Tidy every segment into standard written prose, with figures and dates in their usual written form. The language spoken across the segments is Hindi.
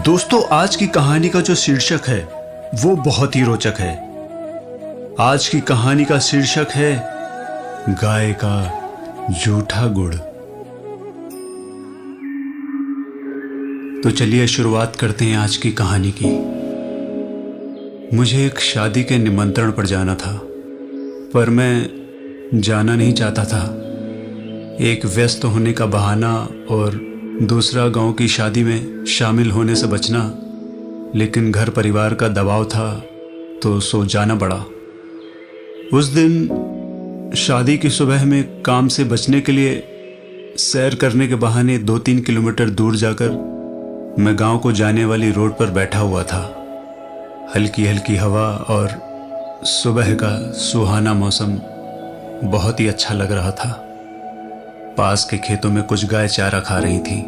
दोस्तों, आज की कहानी का जो शीर्षक है वो बहुत ही रोचक है। आज की कहानी का शीर्षक है गाय का झूठा गुड़। तो चलिए शुरुआत करते हैं आज की कहानी की। मुझे एक शादी के निमंत्रण पर जाना था, पर मैं जाना नहीं चाहता था। एक व्यस्त होने का बहाना और दूसरा गांव की शादी में शामिल होने से बचना, लेकिन घर परिवार का दबाव था तो सो जाना पड़ा। उस दिन शादी की सुबह में काम से बचने के लिए सैर करने के बहाने 2-3 किलोमीटर दूर जाकर मैं गांव को जाने वाली रोड पर बैठा हुआ था। हल्की हल्की हवा और सुबह का सुहाना मौसम बहुत ही अच्छा लग रहा था। पास के खेतों में कुछ गाय चारा खा रही थी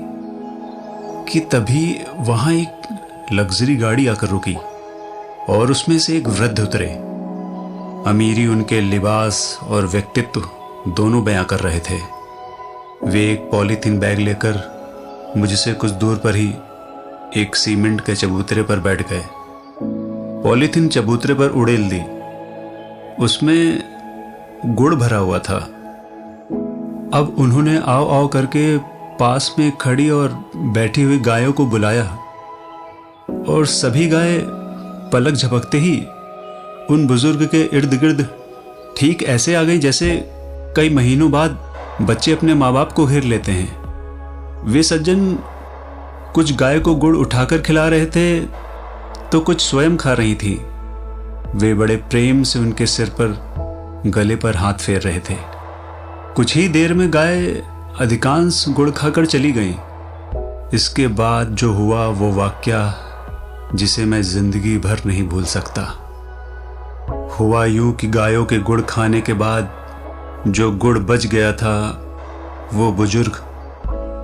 कि तभी वहां एक लग्जरी गाड़ी आकर रुकी और उसमें से एक वृद्ध उतरे। अमीरी उनके लिबास और व्यक्तित्व दोनों बयां कर रहे थे। वे एक पॉलीथीन बैग लेकर मुझसे कुछ दूर पर ही एक सीमेंट के चबूतरे पर बैठ गए। पॉलीथीन चबूतरे पर उड़ेल दी। उसमें गुड़ भरा हुआ था। अब उन्होंने आओ आओ करके पास में खड़ी और बैठी हुई गायों को बुलाया और सभी गाय पलक झपकते ही उन बुजुर्ग के इर्द गिर्द ठीक ऐसे आ गई जैसे कई महीनों बाद बच्चे अपने माँ बाप को घेर लेते हैं। वे सज्जन कुछ गाय को गुड़ उठाकर खिला रहे थे तो कुछ स्वयं खा रही थी। वे बड़े प्रेम से उनके सिर पर, गले पर हाथ फेर रहे थे। कुछ ही देर में गाय अधिकांश गुड़ खाकर चली गईं। इसके बाद जो हुआ वो वाकया जिसे मैं जिंदगी भर नहीं भूल सकता। हुआ यूं कि गायों के गुड़ खाने के बाद जो गुड़ बच गया था वो बुजुर्ग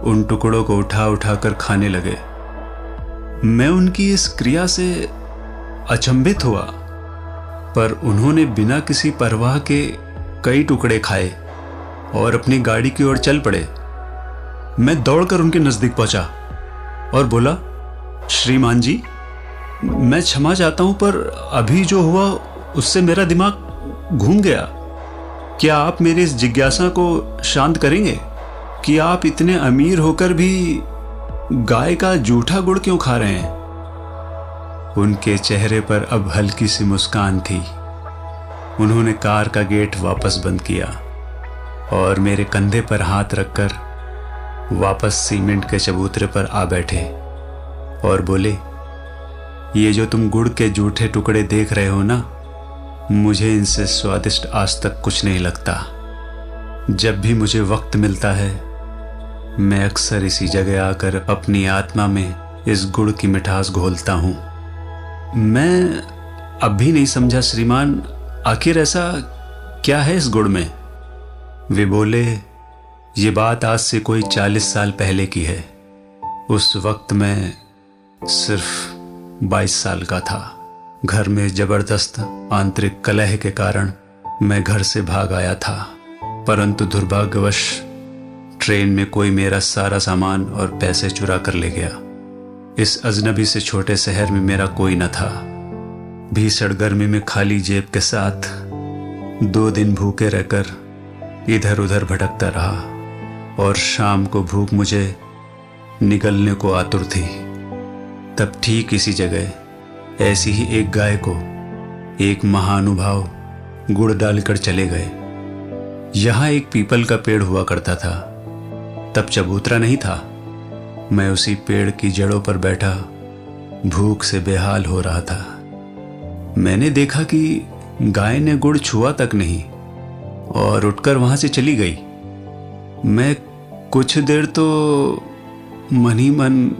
उन टुकड़ों को उठा उठा कर खाने लगे। मैं उनकी इस क्रिया से अचंभित हुआ, पर उन्होंने बिना किसी परवाह के कई टुकड़े खाए और अपनी गाड़ी की ओर चल पड़े। मैं दौड़कर उनके नजदीक पहुंचा और बोला, श्रीमान जी, मैं क्षमा चाहता हूं, पर अभी जो हुआ उससे मेरा दिमाग घूम गया। क्या आप मेरी इस जिज्ञासा को शांत करेंगे कि आप इतने अमीर होकर भी गाय का झूठा गुड़ क्यों खा रहे हैं? उनके चेहरे पर अब हल्की सी मुस्कान थी। उन्होंने कार का गेट वापस बंद किया और मेरे कंधे पर हाथ रखकर वापस सीमेंट के चबूतरे पर आ बैठे और बोले, ये जो तुम गुड़ के जूठे टुकड़े देख रहे हो ना, मुझे इनसे स्वादिष्ट आज तक कुछ नहीं लगता। जब भी मुझे वक्त मिलता है मैं अक्सर इसी जगह आकर अपनी आत्मा में इस गुड़ की मिठास घोलता हूं। मैं अब भी नहीं समझा श्रीमान, आखिर ऐसा क्या है इस गुड़ में? वे बोले, ये बात आज से कोई 40 साल पहले की है। उस वक्त मैं सिर्फ 22 साल का था। घर में जबरदस्त आंतरिक कलह के कारण मैं घर से भाग आया था, परंतु दुर्भाग्यवश ट्रेन में कोई मेरा सारा सामान और पैसे चुरा कर ले गया। इस अजनबी से छोटे शहर में मेरा कोई न था। भीषण गर्मी में खाली जेब के साथ 2 दिन भूखे रहकर इधर उधर भटकता रहा और शाम को भूख मुझे निगलने को आतुर थी। तब ठीक इसी जगह ऐसी ही एक गाय को एक महानुभाव गुड़ डालकर चले गए। यहां एक पीपल का पेड़ हुआ करता था। तब चबूतरा नहीं था। मैं उसी पेड़ की जड़ों पर बैठा भूख से बेहाल हो रहा था। मैंने देखा कि गाय ने गुड़ छुआ तक नहीं और उठकर वहां से चली गई। मैं कुछ देर तो मन ही मन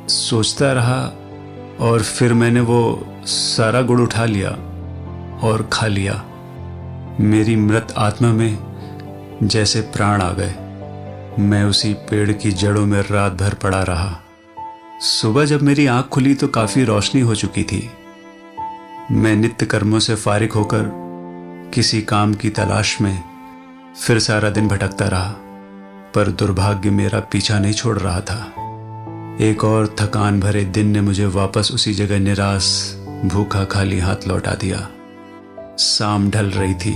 सोचता रहा और फिर मैंने वो सारा गुड़ उठा लिया और खा लिया। मेरी मृत आत्मा में जैसे प्राण आ गए। मैं उसी पेड़ की जड़ों में रात भर पड़ा रहा। सुबह जब मेरी आंख खुली तो काफी रोशनी हो चुकी थी। मैं नित्य कर्मों से फारिग होकर किसी काम की तलाश में फिर सारा दिन भटकता रहा, पर दुर्भाग्य मेरा पीछा नहीं छोड़ रहा था। एक और थकान भरे दिन ने मुझे वापस उसी जगह निराश, भूखा, खाली हाथ लौटा दिया। शाम ढल रही थी।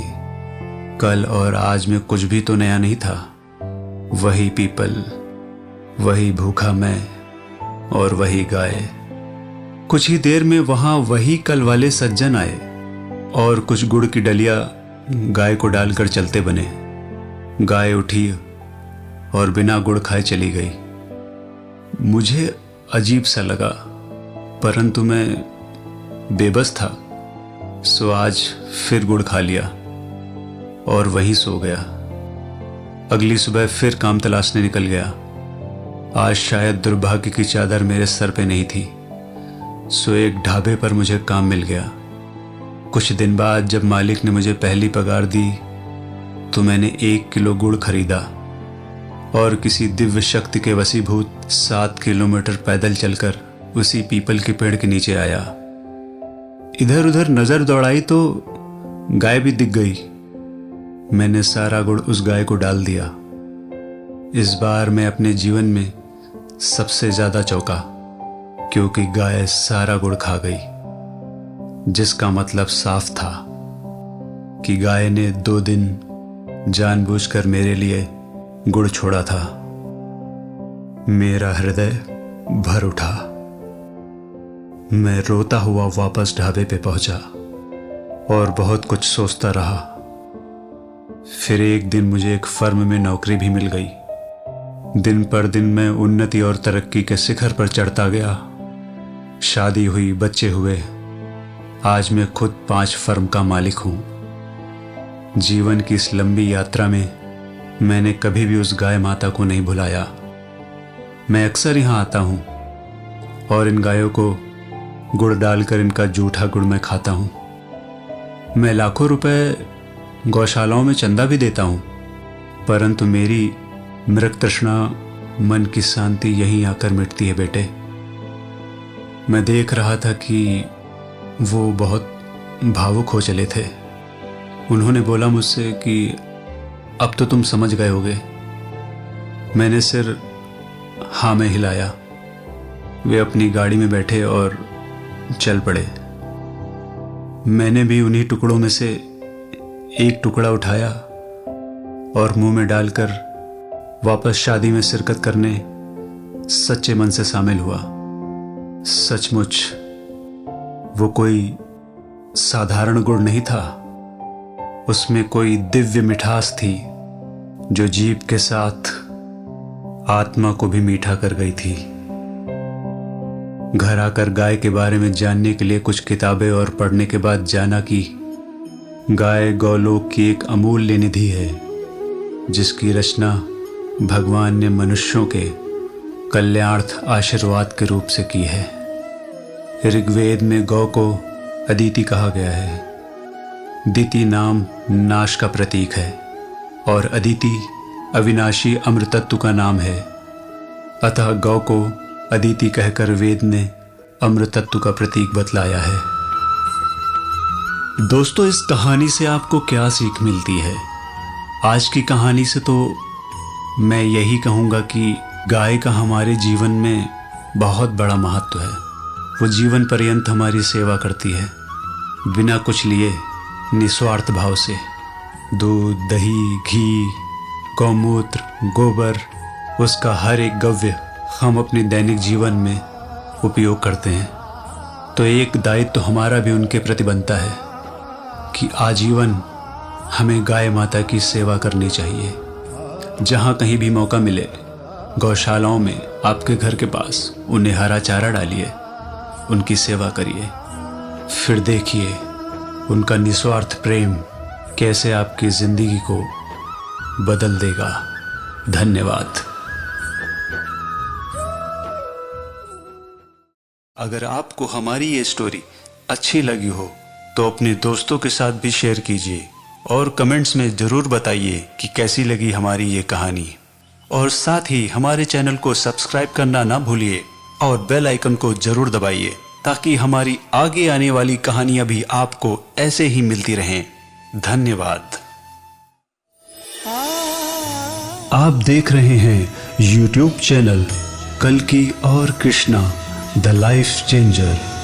कल और आज में कुछ भी तो नया नहीं था। वही पीपल, वही भूखा मैं और वही गाय। कुछ ही देर में वहां वही कल वाले सज्जन आए और कुछ गुड़ की डलिया गाय को डालकर चलते बने। गाय उठी और बिना गुड़ खाए चली गई। मुझे अजीब सा लगा, परंतु मैं बेबस था, सो आज फिर गुड़ खा लिया और वहीं सो गया। अगली सुबह फिर काम तलाशने निकल गया। आज शायद दुर्भाग्य की चादर मेरे सर पे नहीं थी, सो एक ढाबे पर मुझे काम मिल गया। कुछ दिन बाद जब मालिक ने मुझे पहली पगार दी तो मैंने 1 किलो गुड़ खरीदा और किसी दिव्य शक्ति के वशीभूत 7 किलोमीटर पैदल चलकर उसी पीपल के पेड़ के नीचे आया। इधर उधर नजर दौड़ाई तो गाय भी दिख गई। मैंने सारा गुड़ उस गाय को डाल दिया। इस बार मैं अपने जीवन में सबसे ज्यादा चौंका, क्योंकि गाय सारा गुड़ खा गई, जिसका मतलब साफ था कि गाय ने 2 दिन जानबूझकर मेरे लिए गुड़ छोड़ा था। मेरा हृदय भर उठा। मैं रोता हुआ वापस ढाबे पे पहुंचा और बहुत कुछ सोचता रहा। फिर एक दिन मुझे एक फर्म में नौकरी भी मिल गई। दिन पर दिन मैं उन्नति और तरक्की के शिखर पर चढ़ता गया। शादी हुई, बच्चे हुए। आज मैं खुद 5 फर्म का मालिक हूं। जीवन की इस लंबी यात्रा में मैंने कभी भी उस गाय माता को नहीं भुलाया। मैं अक्सर यहां आता हूं और इन गायों को गुड़ डालकर इनका जूठा गुड़ मैं खाता हूं। मैं लाखों रुपए गौशालाओं में चंदा भी देता हूं, परंतु मेरी मृग तृष्णा, मन की शांति यहीं आकर मिटती है बेटे। मैं देख रहा था कि वो बहुत भावुक हो चले थे। उन्होंने बोला मुझसे कि अब तो तुम समझ गए होगे। मैंने सिर हाँ में हिलाया। वे अपनी गाड़ी में बैठे और चल पड़े। मैंने भी उन्हीं टुकड़ों में से एक टुकड़ा उठाया और मुंह में डालकर वापस शादी में शिरकत करने सच्चे मन से शामिल हुआ। सचमुच वो कोई साधारण गुड़ नहीं था, उसमें कोई दिव्य मिठास थी जो जीभ के साथ आत्मा को भी मीठा कर गई थी। घर आकर गाय के बारे में जानने के लिए कुछ किताबें और पढ़ने के बाद जाना कि गाय गौलोक की एक अमूल्य निधि है, जिसकी रचना भगवान ने मनुष्यों के कल्याणार्थ आशीर्वाद के रूप से की है। ऋग्वेद में गौ को अदिति कहा गया है। दिति नाम नाश का प्रतीक है और अदिति अविनाशी अमृतत्व का नाम है। अतः गौ को अदिति कहकर वेद ने अमृतत्व का प्रतीक बतलाया है। दोस्तों, इस कहानी से आपको क्या सीख मिलती है? आज की कहानी से तो मैं यही कहूँगा कि गाय का हमारे जीवन में बहुत बड़ा महत्व है। वो जीवन पर्यंत हमारी सेवा करती है, बिना कुछ लिए, निस्वार्थ भाव से। दूध, दही, घी, गौमूत्र, गोबर, उसका हर एक गव्य हम अपने दैनिक जीवन में उपयोग करते हैं। तो एक दायित्व तो हमारा भी उनके प्रति बनता है कि आजीवन हमें गाय माता की सेवा करनी चाहिए। जहाँ कहीं भी मौका मिले, गौशालाओं में, आपके घर के पास, उन्हें हरा चारा डालिए, उनकी सेवा करिए। फिर देखिए उनका निस्वार्थ प्रेम कैसे आपकी जिंदगी को बदल देगा। धन्यवाद। अगर आपको हमारी ये स्टोरी अच्छी लगी हो तो अपने दोस्तों के साथ भी शेयर कीजिए और कमेंट्स में ज़रूर बताइए कि कैसी लगी हमारी ये कहानी। और साथ ही हमारे चैनल को सब्सक्राइब करना ना भूलिए और बेल आइकन को ज़रूर दबाइए, ताकि हमारी आगे आने वाली कहानियाँ भी आपको ऐसे ही मिलती रहें। धन्यवाद। आप देख रहे हैं YouTube चैनल कल्कि और कृष्णा द लाइफ चेंजर।